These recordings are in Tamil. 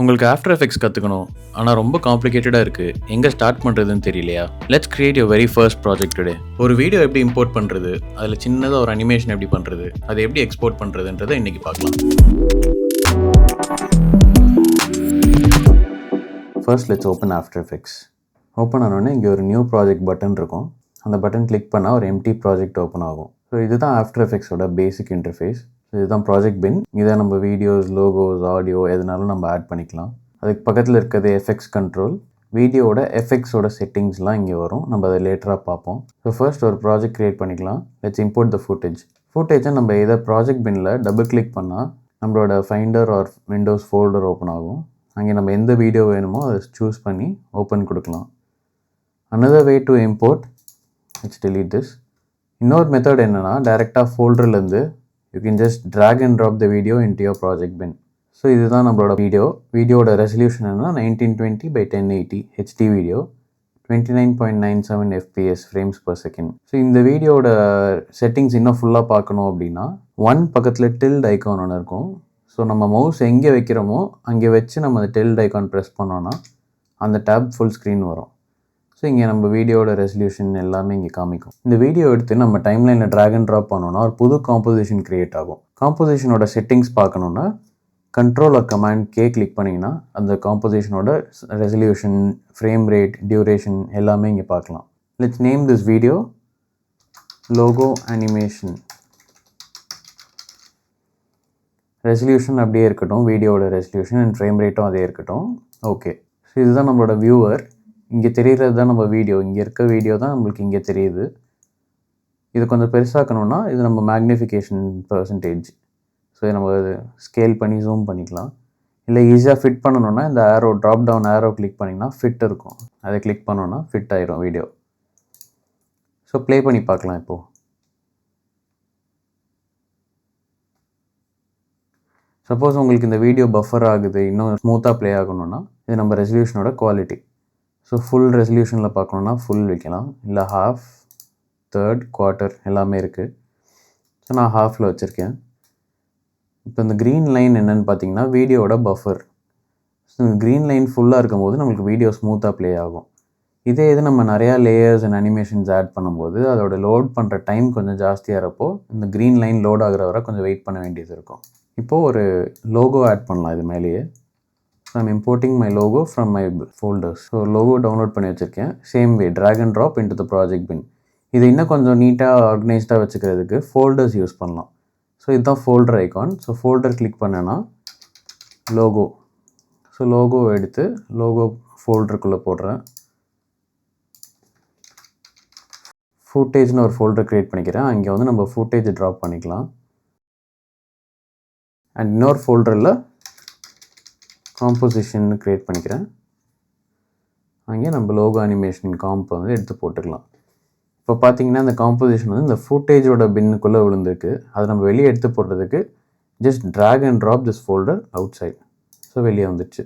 உங்களுக்கு ஆஃப்டர் எஃபெக்ட்ஸ் கற்றுக்கணும் ஆனால் ரொம்ப காம்ப்ளிகேட்டடாக இருக்குது, எங்கே ஸ்டார்ட் பண்ணுறதுன்னு தெரியலையா? Let's create your very first project today. ஒரு வீடியோ எப்படி இம்போர்ட் பண்ணுறது, அதில் சின்னதாக ஒரு அனிமேஷன் எப்படி பண்ணுறது, அதை எப்படி எக்ஸ்போர்ட் பண்ணுறதுன்றதை இன்றைக்கி பார்க்கலாம். First let's open after effects. Open ஆனோடனே இங்கே ஒரு நியூ ப்ராஜெக்ட் பட்டன் இருக்கும். அந்த பட்டன் கிளிக் பண்ணால் ஒரு எம்டி ப்ராஜெக்ட் ஓப்பன் ஆகும். ஸோ இதுதான் ஆஃப்டர் எஃபெக்ட்ஸோட பேசிக் இன்டர்ஃபேஸ். இதுதான் ப்ராஜெக்ட் பின். இதை நம்ம வீடியோஸ், லோகோஸ், ஆடியோ எதுனாலும் நம்ம ஆட் பண்ணிக்கலாம். அதுக்கு பக்கத்தில் இருக்கிறது எஃபெக்ட்ஸ் கண்ட்ரோல். வீடியோவோட எஃபெக்ட்ஸோட செட்டிங்ஸ்லாம் இங்கே வரும். நம்ம அதை லேட்டராக பார்ப்போம். ஸோ ஃபர்ஸ்ட் ஒரு ப்ராஜெக்ட் க்ரியேட் பண்ணிக்கலாம். லெட்ஸ் இம்போர்ட் த ஃபுட்டேஜை நம்ம இதை ப்ராஜெக்ட் பின்னில் டபுள் கிளிக் பண்ணால் நம்மளோட finder or windows folder open ஆகும். அங்கே நம்ம எந்த வீடியோ வேணுமோ அதை சூஸ் பண்ணி ஓப்பன் கொடுக்கலாம். another way to import, let's delete this. இன்னொரு மெத்தட் என்னென்னா, டேரெக்டாக ஃபோல்டர்லேருந்து you can just drag and drop the video into your project bin. So இதுதான் நம்மளோட வீடியோட ரெசல்யூஷன் என்னன்னா 1920x1080 HD video, 29.97 fps frames per second. So இந்த வீடியோட செட்டிங்ஸ் இன்னும் ஃபுல்லாக பார்க்கணும் அப்படின்னா பக்கத்தில் டில்ட் ஐக்கான் ஒன்று இருக்கும். ஸோ நம்ம மவுஸ் எங்கே வைக்கிறோமோ அங்கே வச்சு நம்ம அந்த டில்ட் ஐக்கான் ப்ரெஸ் பண்ணோன்னா அந்த டேப் ஃபுல் ஸ்க்ரீன் வரும். ஸோ இங்கே நம்ம வீடியோட ரெசல்யூஷன் எல்லாமே இங்கே காமிக்கும். இந்த வீடியோ எடுத்து நம்ம டைம்லைனில் ட்ராக் அண்ட் ட்ராப் பண்ணோன்னா ஒரு புது காம்போசிஷன் க்ரியேட் ஆகும். காம்போசிஷனோட செட்டிங்ஸ் பார்க்கணுன்னா control or command K click பண்ணிங்கன்னா அந்த காம்போசிஷனோட ரெசல்யூஷன், ஃப்ரேம் ரேட், டியூரேஷன் எல்லாமே இங்கே பார்க்கலாம். Let's name this video logo animation. Resolution அப்படியே இருக்கட்டும், வீடியோட ரெசல்யூஷன் அண்ட் ஃப்ரேம் ரேட்டும் அதே இருக்கட்டும். ஓகே, ஸோ இதுதான் நம்மளோட வியூவர். இங்கே தெரிகிறது தான் நம்ம வீடியோ. இங்கே இருக்க வீடியோ தான் நம்மளுக்கு இங்கே தெரியுது. இது கொஞ்சம் பெருசாக்கணுன்னா இது நம்ம மேக்னிஃபிகேஷன் பர்சன்டேஜ். ஸோ இதை நம்ம ஸ்கேல் பண்ணி ஜூம் பண்ணிக்கலாம். இல்லை ஈஸியாக ஃபிட் பண்ணணுன்னா இந்த ஆரோ, ட்ராப் டவுன் ஆரோ கிளிக் பண்ணிங்கன்னா ஃபிட் இருக்கும். அதை கிளிக் பண்ணோன்னா ஃபிட் ஆயிரும் வீடியோ. ஸோ ப்ளே பண்ணி பார்க்கலாம். இப்போது சப்போஸ் உங்களுக்கு இந்த வீடியோ பஃபர் ஆகுது, இன்னும் ஸ்மூத்தாக ப்ளே ஆகணுன்னா இது நம்ம ரெசல்யூஷனோட குவாலிட்டி. ஸோ ஃபுல் ரெசல்யூஷனில் பார்க்கணுன்னா ஃபுல் வைக்கலாம், இல்லை ஹாஃப், தேர்ட், குவார்ட்டர் எல்லாமே இருக்குது. ஸோ நான் ஹாஃபில் வச்சுருக்கேன். இப்போ இந்த க்ரீன் லைன் என்னென்னு பார்த்தீங்கன்னா வீடியோட பஃபர். ஸோ இந்த க்ரீன் லைன் ஃபுல்லாக இருக்கும்போது நம்மளுக்கு வீடியோ ஸ்மூத்தாக ப்ளே ஆகும். இதே இது நம்ம நிறையா லேயர்ஸ் அண்ட் அனிமேஷன்ஸ் ஆட் பண்ணும்போது அதோட லோட் பண்ணுற டைம் கொஞ்சம் ஜாஸ்தியாக இருப்போ இந்த க்ரீன் லைன் லோட் ஆகிற வரை கொஞ்சம் வெயிட் பண்ண வேண்டியது இருக்கும். இப்போது ஒரு லோகோ ஆட் பண்ணலாம் இது மேலேயே. I'm importing my logo from my folders. So logo download பண்ணி வச்சுருக்கேன். Same way drag and drop into the project bin. இது இன்னும் கொஞ்சம் நீட்டாக ஆர்கனைஸ்டாக வச்சுக்கிறதுக்கு ஃபோல்டர்ஸ் யூஸ் பண்ணலாம். ஸோ இதுதான் folder icon. So folder click பண்ணேன்னா லோகோ. ஸோ லோகோ எடுத்து லோகோ ஃபோல்டருக்குள்ளே போடுறேன். ஃபுட்டேஜ்னு ஒரு ஃபோல்டர் க்ரியேட் பண்ணிக்கிறேன். அங்கே வந்து நம்ம ஃபுட்டேஜை ட்ராப் பண்ணிக்கலாம். அண்ட் இன்னொரு ஃபோல்டரில் காம்போசிஷன் க்ரியேட் பண்ணிக்கிறேன். அங்கே நம்ம லோகோ அனிமேஷன் காம்ப் வந்து எடுத்து போட்டுக்கலாம். இப்போ பார்த்தீங்கன்னா இந்த காம்போசிஷன் வந்து இந்த ஃபுட்டேஜோட பின்னுக்குள்ளே விழுந்திருக்கு. அதை நம்ம வெளியே எடுத்து போடுறதுக்கு just drag and drop this folder outside. So வெளியே வந்துடுச்சு.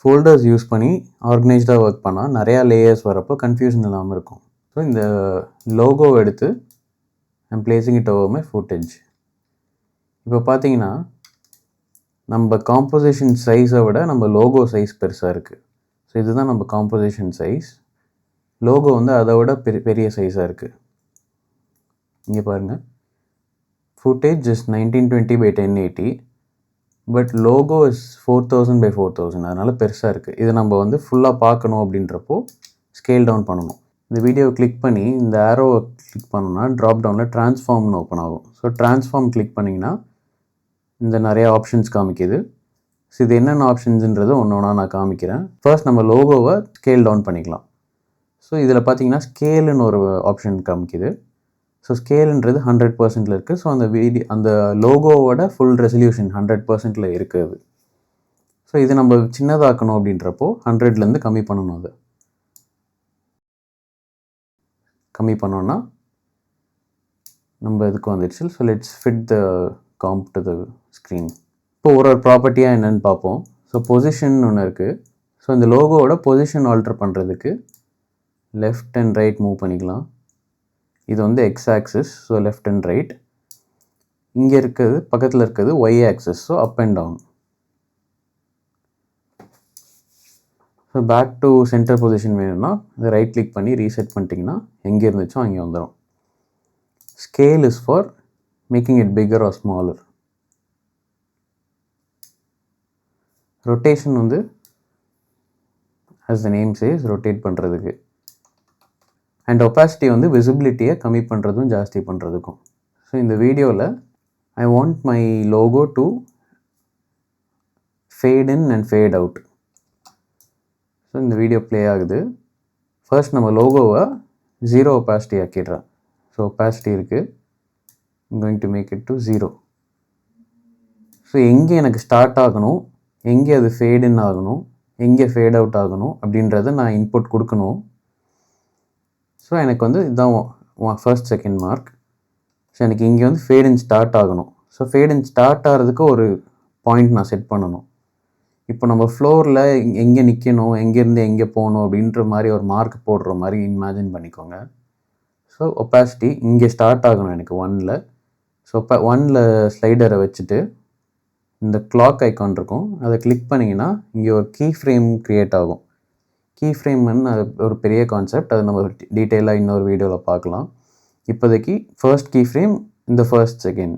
ஃபோல்டர்ஸ் யூஸ் பண்ணி ஆர்கனைஸ்டாக ஒர்க் பண்ணால் நிறையா லேயர்ஸ் வரப்போ கன்ஃபியூஷன் இல்லாமல் இருக்கும். ஸோ இந்த லோகோவை எடுத்து I'm placing it over my footage. இப்போ பார்த்தீங்கன்னா நம்ம காம்போசிஷன் சைஸை விட நம்ம லோகோ சைஸ் பெருசாக இருக்குது. ஸோ இதுதான் நம்ம காம்போசிஷன் சைஸ். லோகோ வந்து அதை விட பெரிய சைஸாக இருக்குது. இங்கே பாருங்கள், footage just 1920x1080 but logo is 4000x4000. அதனால் பெருசாக இருக்குது. இது நம்ம வந்து ஃபுல்லாக பார்க்கணும் அப்படின்றப்போ ஸ்கேல் டவுன் பண்ணணும். இந்த வீடியோவை கிளிக் பண்ணி இந்த ஆரோவை கிளிக் பண்ணோன்னா ட்ராப் டவுனில் ட்ரான்ஸ்ஃபார்ம்னு ஓப்பன் ஆகும். ஸோ ட்ரான்ஸ்ஃபார்ம் கிளிக் பண்ணிங்கன்னா இந்த நிறையா ஆப்ஷன்ஸ் காமிக்குது. ஸோ இது என்னென்ன ஆப்ஷன்ஸுன்றது ஒன்று ஒன்றா நான் காமிக்கிறேன். ஃபர்ஸ்ட் நம்ம லோகோவை ஸ்கேல் டவுன் பண்ணிக்கலாம். ஸோ இதில் பார்த்தீங்கன்னா ஸ்கேலுன்னு ஒரு ஆப்ஷன் காமிக்குது. ஸோ ஸ்கேலுன்றது 100%ல் இருக்குது. ஸோ அந்த லோகோவோட ஃபுல் ரெசல்யூஷன் 100%ல் இருக்குது. ஸோ இது நம்ம சின்னதாக்கணும் அப்படின்றப்போ 100லேருந்து கம்மி பண்ணணும். அதை கம்மி பண்ணோன்னா நம்ம இதுக்கு வந்துடுச்சு. So let's fit the comp to the screen. இப்போ ஒரு ப்ராப்பர்ட்டியாக என்னென்னு பார்ப்போம். ஸோ பொசிஷன் ஒன்று இருக்குது. ஸோ இந்த லோகோவோட பொசிஷன் ஆல்டர் பண்ணுறதுக்கு லெஃப்ட் அண்ட் ரைட் மூவ் பண்ணிக்கலாம். இது வந்து X axis, so left and right. இங்கே இருக்கிறது பக்கத்தில் இருக்கிறது Y axis, so up and down. So back to centre position வேணும்னா அதை ரைட் கிளிக் பண்ணி ரீசெட் பண்ணிட்டிங்கன்னா எங்கே இருந்துச்சோ அங்கே வந்துடும். Scale is for making it bigger or smaller. Rotation வந்து as the name says rotate பண்ணுறதுக்கு. அண்ட் ஒப்பாசிட்டி வந்து விசிபிலிட்டியை கம்மி பண்ணுறதும் ஜாஸ்தி பண்ணுறதுக்கும். ஸோ இந்த வீடியோவில் I want my logo to fade in and fade out. So இந்த வீடியோ ப்ளே ஆகுது. ஃபர்ஸ்ட் நம்ம லோகோவை 0 ஒப்பாசிட்டி ஆக்கிடுறேன். ஸோ ஒப்பாசிட்டி இருக்குது, going to make it to 0. So எங்கே எனக்கு ஸ்டார்ட் ஆகணும், எங்கே அது ஃபேட் இன் ஆகணும், எங்கே ஃபேட் அவுட் ஆகணும் அப்படின்றத நான் இன்புட் கொடுக்கணும். ஸோ எனக்கு வந்து இதுதான் ஃபர்ஸ்ட் செகண்ட் மார்க். ஸோ எனக்கு இங்கே வந்து ஃபேட் இன் ஸ்டார்ட் ஆகணும். ஸோ ஃபேட் இன் ஸ்டார்ட் ஆகிறதுக்கு ஒரு பாயிண்ட் நான் செட் பண்ணணும். இப்போ நம்ம ஃப்ளோரில் எங்கே நிற்கணும், எங்கேருந்து எங்கே போகணும் அப்படின்ற மாதிரி ஒரு மார்க் போடுற மாதிரி இமேஜின் பண்ணிக்கோங்க. ஸோ ஒப்பாசிட்டி இங்கே ஸ்டார்ட் ஆகணும் எனக்கு 1ல். ஸோ இப்போ 1ல் ஸ்லைடரை வச்சுட்டு இந்த கிளாக் ஐக்கான் இருக்கும், அதை கிளிக் பண்ணிங்கன்னா இங்கே ஒரு கீ ஃப்ரேம் க்ரியேட் ஆகும். கீ ஃப்ரேம்னு அது ஒரு பெரிய கான்செப்ட், அதை நம்ம டீட்டெயிலாக இன்னொரு வீடியோவில் பார்க்கலாம். இப்போதைக்கு ஃபர்ஸ்ட் கீ ஃப்ரேம் இந்த ஃபர்ஸ்ட் செகண்ட்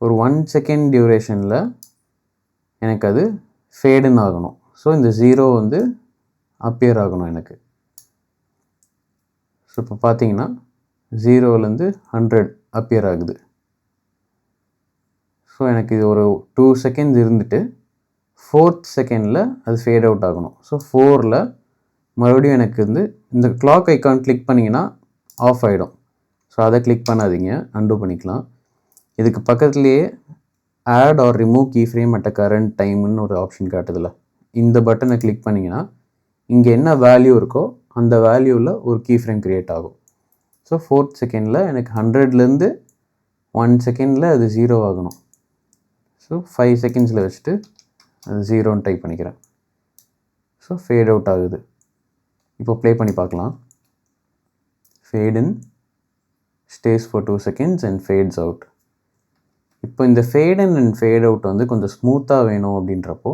ஒரு 1 செகண்ட் டியூரேஷனில் எனக்கு அது ஃபேடுன்னு ஆகணும். ஸோ இந்த 0 வந்து அப்பியர் ஆகணும் எனக்கு. ஸோ இப்போ பார்த்தீங்கன்னா 0லேருந்து 100 அப்பியர் ஆகுது. ஸோ எனக்கு இது ஒரு 2 செகண்ட்ஸ் இருந்துட்டு 4th செகண்டில் அது ஃபேட் அவுட் ஆகணும். ஸோ 4ல் மறுபடியும் எனக்கு வந்து இந்த கிளாக் ஐக்கான் கிளிக் பண்ணிங்கன்னா ஆஃப் ஆகிடும். ஸோ அதை கிளிக் பண்ணாதீங்க, அன்டூ பண்ணிக்கலாம். இதுக்கு பக்கத்துலேயே add or remove key frame at a current டைம்னு ஒரு ஆப்ஷன் காட்டுதில்ல, இந்த பட்டனை கிளிக் பண்ணிங்கன்னா இங்கே என்ன வேல்யூ இருக்கோ அந்த வேல்யூவில் ஒரு கீ ஃப்ரேம் க்ரியேட் ஆகும். ஸோ 4th செகண்டில் எனக்கு 100லேருந்து 1 செகண்டில் அது 0 ஆகணும். ஸோ 5 செகண்ட்ஸில் வச்சுட்டு அது 0ன்னு டைப் பண்ணிக்கிறேன். ஸோ ஃபேட் அவுட் ஆகுது. இப்போ ப்ளே பண்ணி பார்க்கலாம். Fade in stays for 2 seconds and fades out. இப்போ இந்த fade in and fade out வந்து கொஞ்சம் ஸ்மூத்தாக வேணும் அப்படின்றப்போ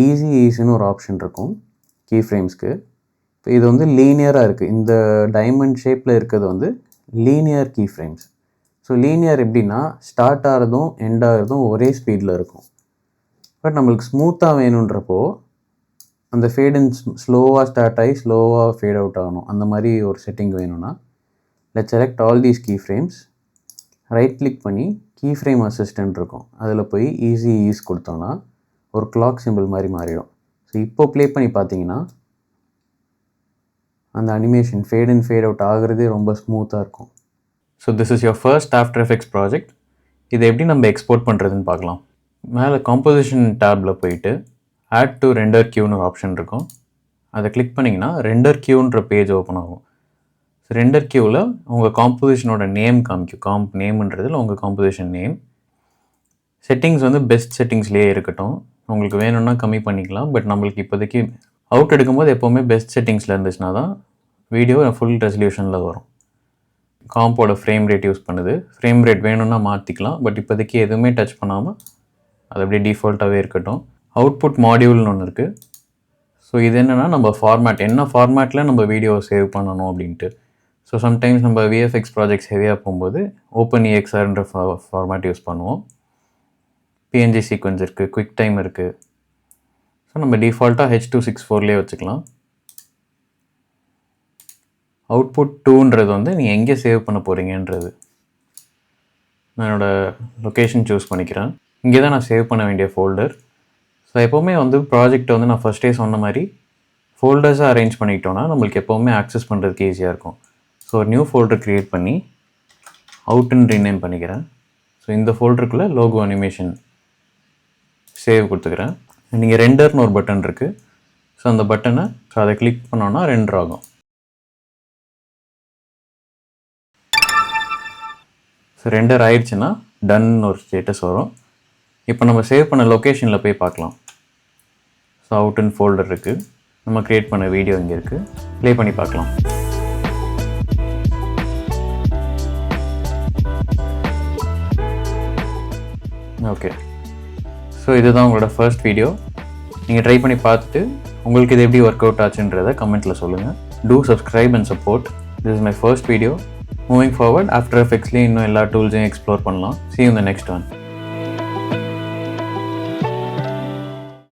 ஈஸின்னு ஒரு ஆப்ஷன் இருக்கும் கீ ஃப்ரேம்ஸ்க்கு. இப்போ இது வந்து லீனியராக இருக்குது. இந்த டைமண்ட் ஷேப்பில் இருக்கிறது வந்து linear key frames. So linear எப்படின்னா ஸ்டார்ட் ஆகிறதும் எண்ட் ஆகிறதும் ஒரே ஸ்பீடில் இருக்கும். பட் நம்மளுக்கு ஸ்மூத்தாக வேணுன்றப்போ அந்த ஃபேட் இன் ஸ்லோவாக ஸ்டார்ட் ஆகி ஸ்லோவாக ஃபேட் அவுட் ஆகணும். அந்த மாதிரி ஒரு செட்டிங் வேணும்னா let's select all these key frames, right click பண்ணி கீ ஃப்ரேம் அசிஸ்டன்ட் இருக்கும், அதில் போய் ஈஸ் கொடுத்தோன்னா ஒரு கிளாக் சிம்பிள் மாதிரி மாறிடும். ஸோ இப்போ ப்ளே பண்ணி பார்த்தீங்கன்னா அந்த அனிமேஷன் ஃபேட் இன் ஃபேட் அவுட் ஆகிறதே ரொம்ப ஸ்மூத்தாக இருக்கும். So this is your first after effects project. இதை எப்படி நம்ம எக்ஸ்போர்ட் பண்ணுறதுன்னு பார்க்கலாம். மேலே காம்போசிஷன் டேப்பில் போயிட்டு ஆட் டு ரெண்டர் கியூன்னு ஒரு ஆப்ஷன் இருக்கும், அதை கிளிக் பண்ணிங்கன்னா ரெண்டர் கியூன்ற பேஜ் ஓப்பன் ஆகும். ஸோ ரெண்டர் கியூவில் உங்கள் காம்போசிஷனோட நேம் காமிக்கும். காம்ப் நேம்ன்றதில் உங்கள் காம்போசிஷன் நேம். செட்டிங்ஸ் வந்து பெஸ்ட் செட்டிங்ஸ்லேயே இருக்கட்டும், உங்களுக்கு வேணும்னா கம்மி பண்ணிக்கலாம். பட் நம்மளுக்கு இப்போதைக்கு அவுட் எடுக்கும்போது எப்போவுமே பெஸ்ட் செட்டிங்ஸில் இருந்துச்சுன்னா தான் வீடியோ ஃபுல் ரெசல்யூஷனில் வரும். காம்போட ஃப்ரேம் ரேட் யூஸ் பண்ணுது, ஃப்ரேம் ரேட் வேணும்னா மாற்றிக்கலாம். பட் இப்போதைக்கு எதுவுமே டச் பண்ணாமல் அது அப்படியே டிஃபால்ட்டாகவே இருக்கட்டும். அவுட்புட் மாடியூல்னு ஒன்று இருக்குது. ஸோ இது என்னென்னா நம்ம ஃபார்மேட் என்ன ஃபார்மேட்டில் நம்ம வீடியோவை சேவ் பண்ணணும் அப்படின்ட்டு. ஸோ சம்டைம்ஸ் நம்ம விஎஃப்எக்ஸ் ப்ராஜெக்ட்ஸ் ஹெவியாக போகும்போது OpenEXRன்ற ஃபார்மேட் யூஸ் பண்ணுவோம். PNG சீக்வன்ஸ் இருக்குது, குவிக் டைம் இருக்குது. ஸோ நம்ம டிஃபால்ட்டாக H264லேயே வச்சுக்கலாம். அவுட்புட் 2ன்றது வந்து நீங்கள் எங்கே சேவ் பண்ண போகிறீங்கன்றது. நான் என்னோடய லொக்கேஷன் சூஸ் பண்ணிக்கிறேன். இங்கே தான் நான் சேவ் பண்ண வேண்டிய ஃபோல்டர். ஸோ எப்போவுமே வந்து ப்ராஜெக்ட் வந்து நான் ஃபஸ்ட்டே சொன்ன மாதிரி ஃபோல்டர்ஸாக அரேஞ்ச் பண்ணிக்கிட்டோன்னா நம்மளுக்கு எப்போவுமே ஆக்சஸ் பண்ணுறதுக்கு ஈஸியாக இருக்கும். ஸோ ஒரு நியூ ஃபோல்டர் க்ரியேட் பண்ணி அவுட்டுன்னு ரீநேம் பண்ணிக்கிறேன். ஸோ இந்த ஃபோல்டருக்குள்ளே லோகோ அனிமேஷன் சேவ் கொடுத்துக்கிறேன். நீங்கள் ரெண்டர்னு ஒரு பட்டன் இருக்குது. ஸோ அந்த பட்டனை அதை கிளிக் பண்ணோன்னா ரெண்டர் ஆகும். ஸோ ரெண்டர் ஆயிடுச்சுன்னா டன் ஒரு ஸ்டேட்டஸ் வரும். இப்போ நம்ம சேவ் பண்ண லொக்கேஷனில் போய் பார்க்கலாம். ஸோ அவுட்டுன்னு ஃபோல்டர் இருக்குது, நம்ம க்ரியேட் பண்ண வீடியோ இங்கே இருக்குது, ப்ளே பண்ணி பார்க்கலாம். ஓகே, ஸோ இதுதான் உங்களோட ஃபர்ஸ்ட் வீடியோ. நீங்கள் ட்ரை பண்ணி பார்த்துட்டு உங்களுக்கு இது எப்படி ஒர்க் அவுட் ஆச்சுன்றதை கமெண்ட்டில் சொல்லுங்கள். Do subscribe and support. This is my first video. Moving forward after எஃபெக்ட்ஸ்லேயும் இன்னும் எல்லா டூல்ஸையும் எக்ஸ்ப்ளோர் பண்ணலாம். See you in the next one.